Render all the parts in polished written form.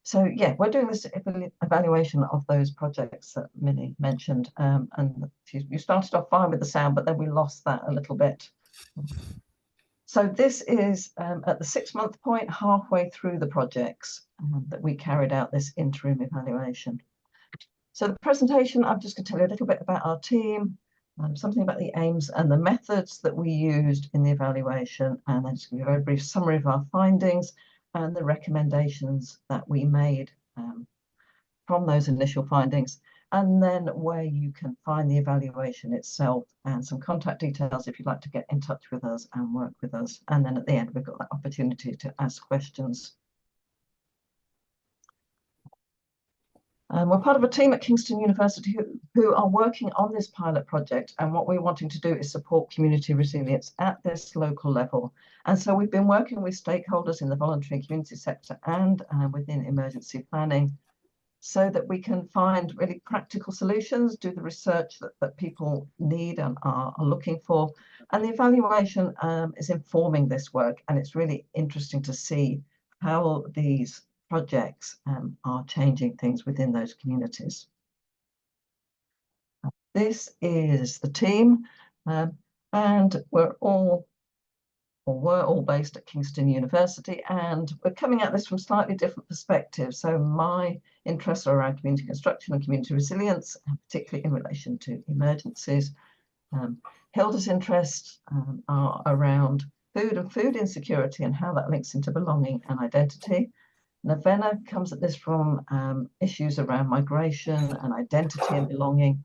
So yeah, we're doing this evaluation of those projects that Minnie mentioned, and you started off fine with the sound, but then we lost that a little bit. So this is at the 6-month point, halfway through the projects that we carried out this interim evaluation. So the presentation, I'm just going to tell you a little bit about our team, something about the aims and the methods that we used in the evaluation, and then just give you a very brief summary of our findings and the recommendations that we made from those initial findings, and then where you can find the evaluation itself and some contact details if you'd like to get in touch with us and work with us. And then at the end, we've got that opportunity to ask questions. We're part of a team at Kingston University who are working on this pilot project, and what we're wanting to do is support community resilience at this local level. And so we've been working with stakeholders in the voluntary and community sector and within emergency planning, so that we can find really practical solutions, do the research that people need and are looking for. And the evaluation is informing this work, and it's really interesting to see how these projects are changing things within those communities. This is the team, and we're all based at Kingston University, and we're coming at this from slightly different perspectives. So my interests are around community construction and community resilience, particularly in relation to emergencies. Hilda's interests are around food and food insecurity and how that links into belonging and identity. Navenna comes at this from issues around migration and identity and belonging.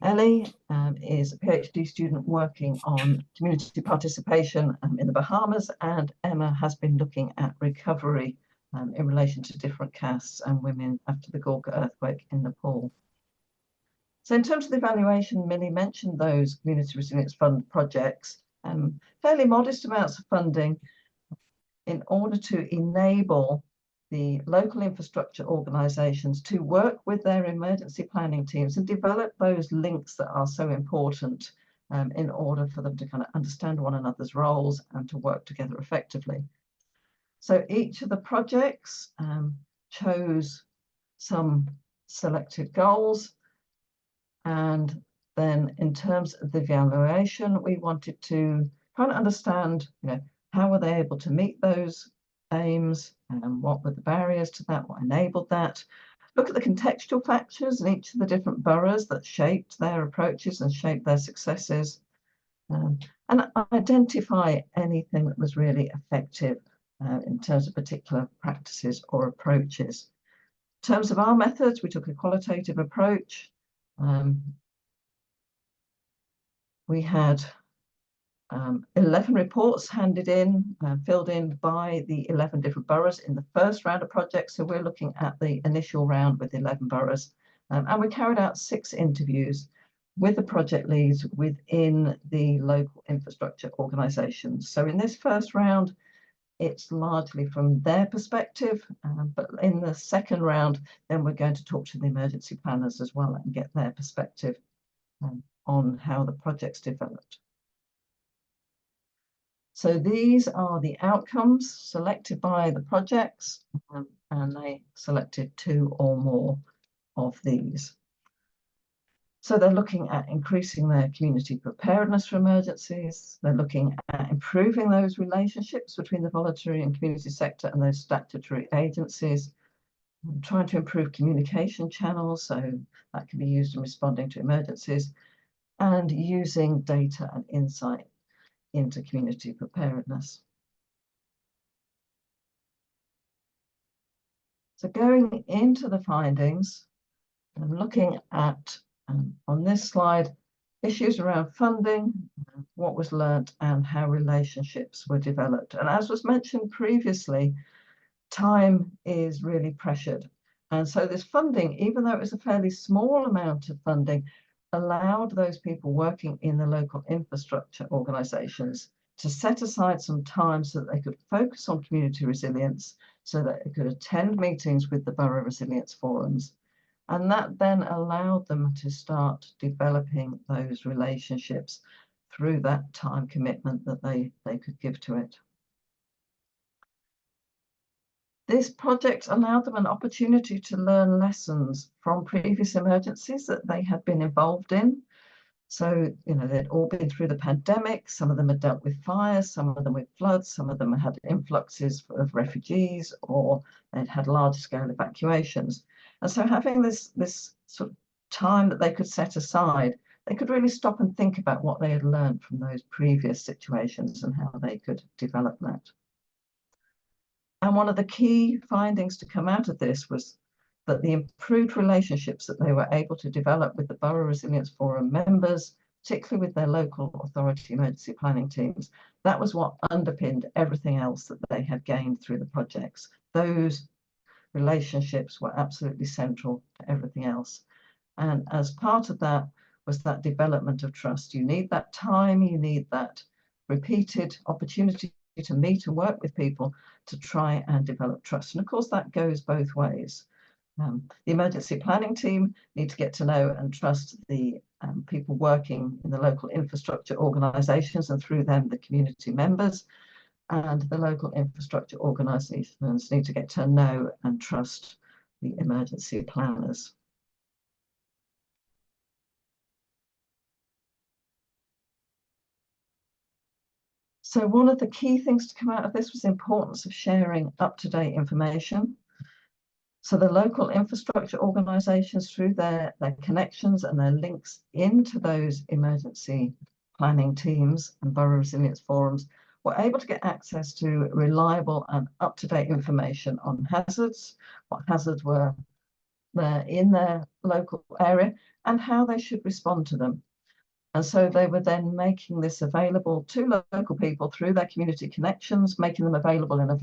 Ellie is a PhD student working on community participation in the Bahamas, and Emma has been looking at recovery in relation to different castes and women after the Gorga earthquake in Nepal. So in terms of the evaluation, Minnie mentioned those Community Resilience Fund projects, fairly modest amounts of funding in order to enable the local infrastructure organisations to work with their emergency planning teams and develop those links that are so important in order for them to kind of understand one another's roles and to work together effectively. So each of the projects chose some selected goals, and then in terms of the evaluation, we wanted to kind of understand, how were they able to meet those aims, and what were the barriers to that, what enabled that. Look at the contextual factors in each of the different boroughs that shaped their approaches and shaped their successes, and identify anything that was really effective in terms of particular practices or approaches. In terms of our methods, we took a qualitative approach. We had 11 reports handed in, filled in by the 11 different boroughs in the first round of projects. So we're looking at the initial round with 11 boroughs. And we carried out 6 interviews with the project leads within the local infrastructure organisations. So in this first round, it's largely from their perspective, but in the second round, then we're going to talk to the emergency planners as well and get their perspective on how the project's developed. So these are the outcomes selected by the projects, and they selected 2 or more of these. So they're looking at increasing their community preparedness for emergencies. They're looking at improving those relationships between the voluntary and community sector and those statutory agencies, trying to improve communication channels, so that can be used in responding to emergencies, and using data and insight into community preparedness. So going into the findings, I'm looking at, on this slide, issues around funding, what was learnt, and how relationships were developed. And as was mentioned previously, time is really pressured. And so this funding, even though it was a fairly small amount of funding, allowed those people working in the local infrastructure organisations to set aside some time so that they could focus on community resilience, so that they could attend meetings with the borough resilience forums. And that then allowed them to start developing those relationships through that time commitment that they could give to it. This project allowed them an opportunity to learn lessons from previous emergencies that they had been involved in. So, they'd all been through the pandemic. Some of them had dealt with fires, some of them with floods, some of them had influxes of refugees, or they'd had large-scale evacuations. And so having this sort of time that they could set aside, they could really stop and think about what they had learned from those previous situations and how they could develop that. And one of the key findings to come out of this was that the improved relationships that they were able to develop with the Borough Resilience Forum members, particularly with their local authority emergency planning teams, that was what underpinned everything else that they had gained through the projects. Those relationships were absolutely central to everything else. And as part of that was that development of trust. You need that time, you need that repeated opportunity to meet and work with people to try and develop trust. And of course, that goes both ways. The emergency planning team need to get to know and trust the people working in the local infrastructure organisations, and through them, the community members. And the local infrastructure organisations need to get to know and trust the emergency planners. So one of the key things to come out of this was the importance of sharing up-to-date information. So the local infrastructure organisations, through their connections and their links into those emergency planning teams and borough resilience forums, were able to get access to reliable and up-to-date information on hazards, what hazards were there in their local area, and how they should respond to them. And so they were then making this available to local people through their community connections, making them available in a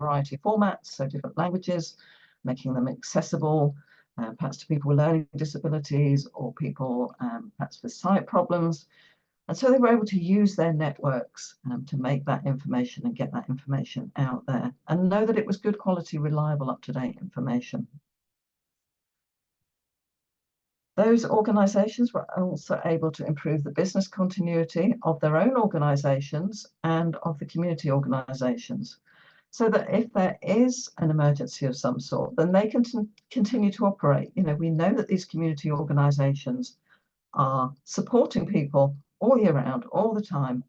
variety of formats, so different languages, making them accessible, perhaps to people with learning disabilities or people perhaps with sight problems. And so they were able to use their networks to make that information and get that information out there, and know that it was good quality, reliable, up-to-date information. Those organisations were also able to improve the business continuity of their own organisations and of the community organisations, so that if there is an emergency of some sort, then they can continue to operate. We know that these community organisations are supporting people all year round, all the time,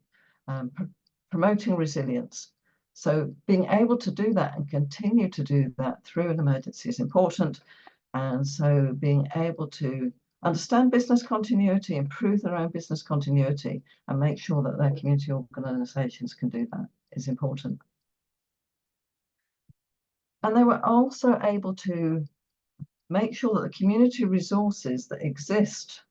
promoting resilience. So being able to do that and continue to do that through an emergency is important. And so being able to understand business continuity, improve their own business continuity, and make sure that their community organisations can do that is important. And they were also able to make sure that the community resources that exist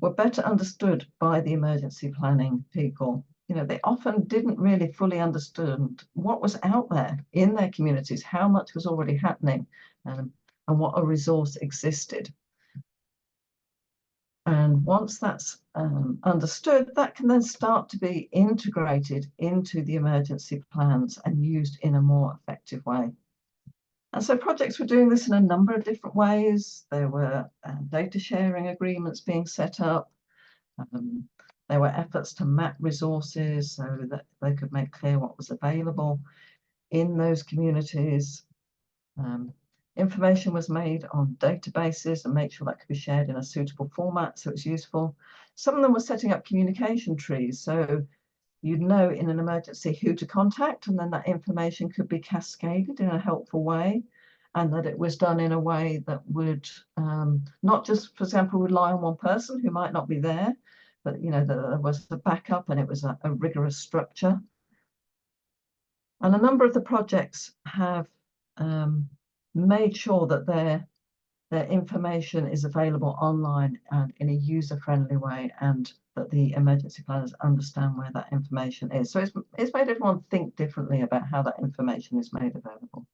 were better understood by the emergency planning people. They often didn't really fully understand what was out there in their communities, how much was already happening, and what a resource existed. And once that's understood, that can then start to be integrated into the emergency plans and used in a more effective way. And so projects were doing this in a number of different ways. There were data sharing agreements being set up. There were efforts to map resources so that they could make clear what was available in those communities. Information was made on databases and make sure that could be shared in a suitable format so it's useful. Some of them were setting up communication trees, so you'd know in an emergency who to contact, and then that information could be cascaded in a helpful way, and that it was done in a way that would not just, for example, rely on one person who might not be there, but there was a backup and it was a rigorous structure. And a number of the projects have made sure that their information is available online and in a user-friendly way, and that the emergency planners understand where that information is. So it's made everyone think differently about how that information is made available.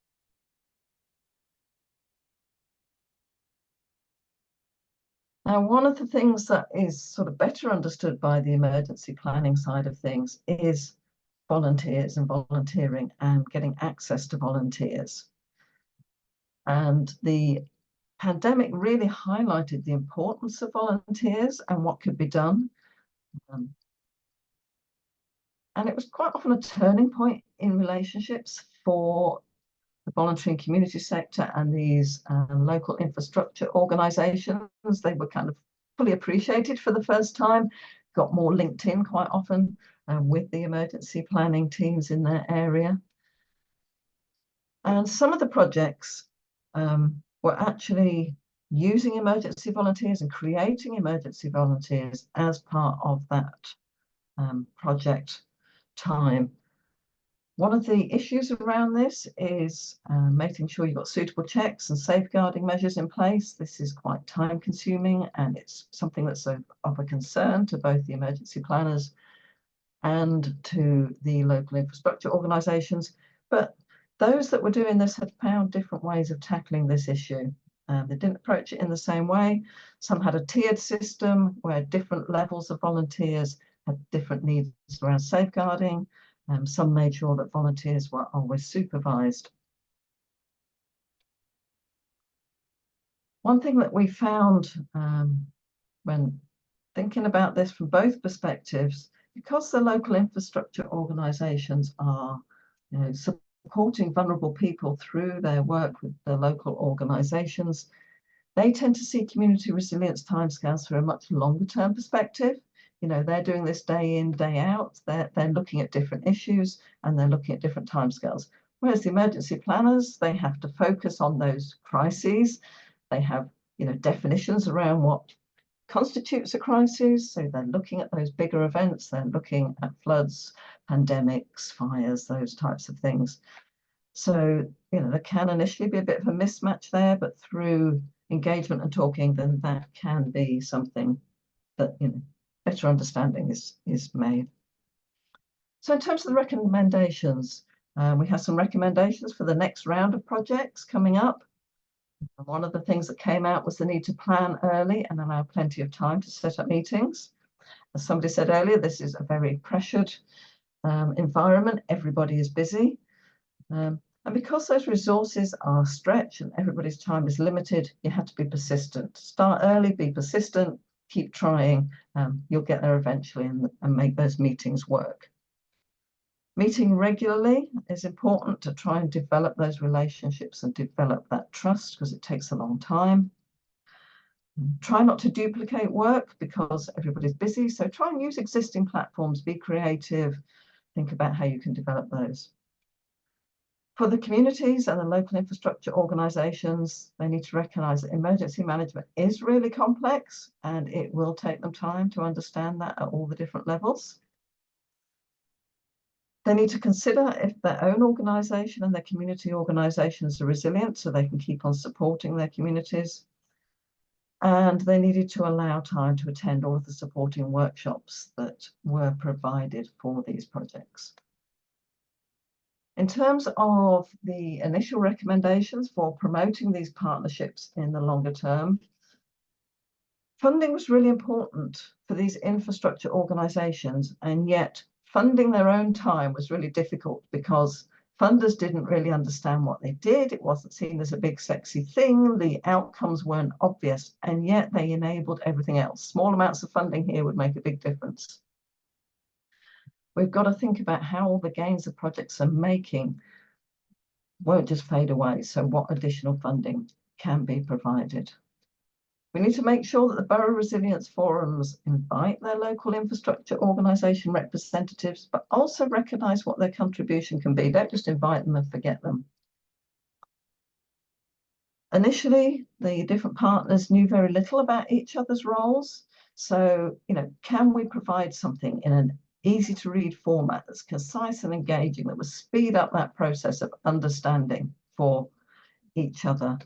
Now, one of the things that is sort of better understood by the emergency planning side of things is volunteers and volunteering and getting access to volunteers. And the pandemic really highlighted the importance of volunteers and what could be done. And it was quite often a turning point in relationships for the voluntary and community sector and these local infrastructure organisations, they were kind of fully appreciated for the first time, got more linked in quite often with the emergency planning teams in their area. And some of the projects were actually using emergency volunteers and creating emergency volunteers as part of that project time. One of the issues around this is making sure you've got suitable checks and safeguarding measures in place. This is quite time consuming, and it's something that's of a concern to both the emergency planners and to the local infrastructure organisations. But those that were doing this had found different ways of tackling this issue. They didn't approach it in the same way. Some had a tiered system where different levels of volunteers had different needs around safeguarding. Some made sure that volunteers were always supervised. One thing that we found when thinking about this from both perspectives, because the local infrastructure organisations are supporting vulnerable people through their work with the local organisations, they tend to see community resilience timescales through a much longer term perspective. They're doing this day in, day out. They're looking at different issues and they're looking at different timescales. Whereas the emergency planners, they have to focus on those crises. They have, definitions around what constitutes a crisis. So they're looking at those bigger events. They're looking at floods, pandemics, fires, those types of things. So, there can initially be a bit of a mismatch there, but through engagement and talking, then that can be something that, better understanding is made. So in terms of the recommendations, we have some recommendations for the next round of projects coming up. And one of the things that came out was the need to plan early and allow plenty of time to set up meetings. As somebody said earlier, this is a very pressured environment. Everybody is busy. And because those resources are stretched and everybody's time is limited, you have to be persistent. Start early, be persistent, keep trying. You'll get there eventually and make those meetings work. Meeting regularly is important to try and develop those relationships and develop that trust, because it takes a long time. Try not to duplicate work because everybody's busy. So try and use existing platforms, be creative, think about how you can develop those. For the communities and the local infrastructure organisations, they need to recognise that emergency management is really complex and it will take them time to understand that at all the different levels. They need to consider if their own organisation and their community organisations are resilient so they can keep on supporting their communities. And they needed to allow time to attend all of the supporting workshops that were provided for these projects. In terms of the initial recommendations for promoting these partnerships in the longer term, funding was really important for these infrastructure organisations, and yet funding their own time was really difficult because funders didn't really understand what they did. It wasn't seen as a big sexy thing. The outcomes weren't obvious, and yet they enabled everything else. Small amounts of funding here would make a big difference. We've got to think about how all the gains the projects are making won't just fade away. So what additional funding can be provided? We need to make sure that the borough resilience forums invite their local infrastructure organisation representatives, but also recognise what their contribution can be. Don't just invite them and forget them. Initially, the different partners knew very little about each other's roles. So, can we provide something in an easy to read format that's concise and engaging, that will speed up that process of understanding for each other?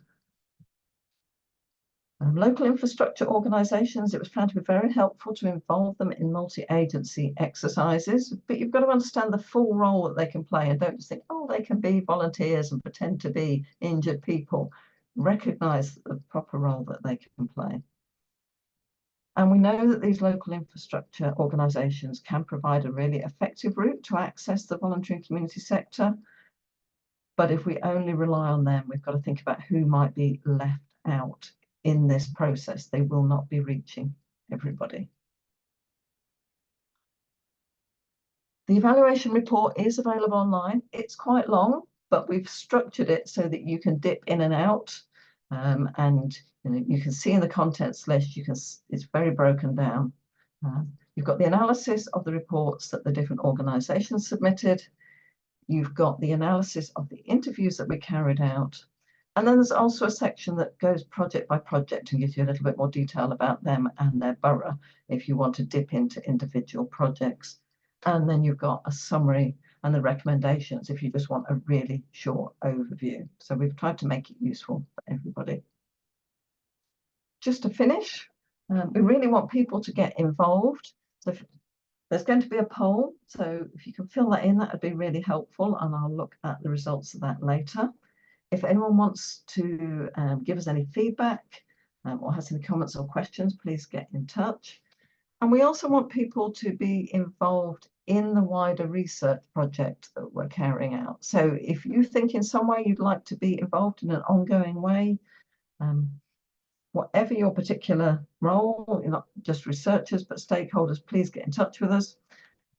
Local infrastructure organisations, it was found to be very helpful to involve them in multi-agency exercises, but you've got to understand the full role that they can play, and don't just think, oh, they can be volunteers and pretend to be injured people. Recognise the proper role that they can play. And we know that these local infrastructure organisations can provide a really effective route to access the voluntary and community sector. But if we only rely on them, we've got to think about who might be left out in this process. They will not be reaching everybody. The evaluation report is available online. It's quite long. but we've structured it so that you can dip in and out, and you can see in the contents list, it's very broken down. You've got the analysis of the reports that the different organisations submitted. You've got the analysis of the interviews that we carried out. And then there's also a section that goes project by project and gives you a little bit more detail about them and their borough if you want to dip into individual projects. And then you've got a summary and the recommendations if you just want a really short overview. So we've tried to make it useful for everybody. Just to finish, we really want people to get involved. So there's going to be a poll, so if you can fill that in, that would be really helpful, and I'll look at the results of that later. If anyone wants to give us any feedback or has any comments or questions, please get in touch. And we also want people to be involved in the wider research project that we're carrying out. So if you think in some way you'd like to be involved in an ongoing way, whatever your particular role, you're not just researchers, but stakeholders, please get in touch with us.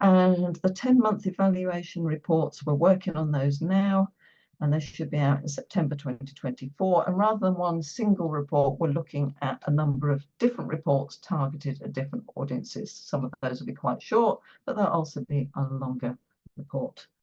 And the 10-month evaluation reports, we're working on those now, and they should be out in September 2024. And rather than one single report, we're looking at a number of different reports targeted at different audiences. Some of those will be quite short, but there'll also be a longer report.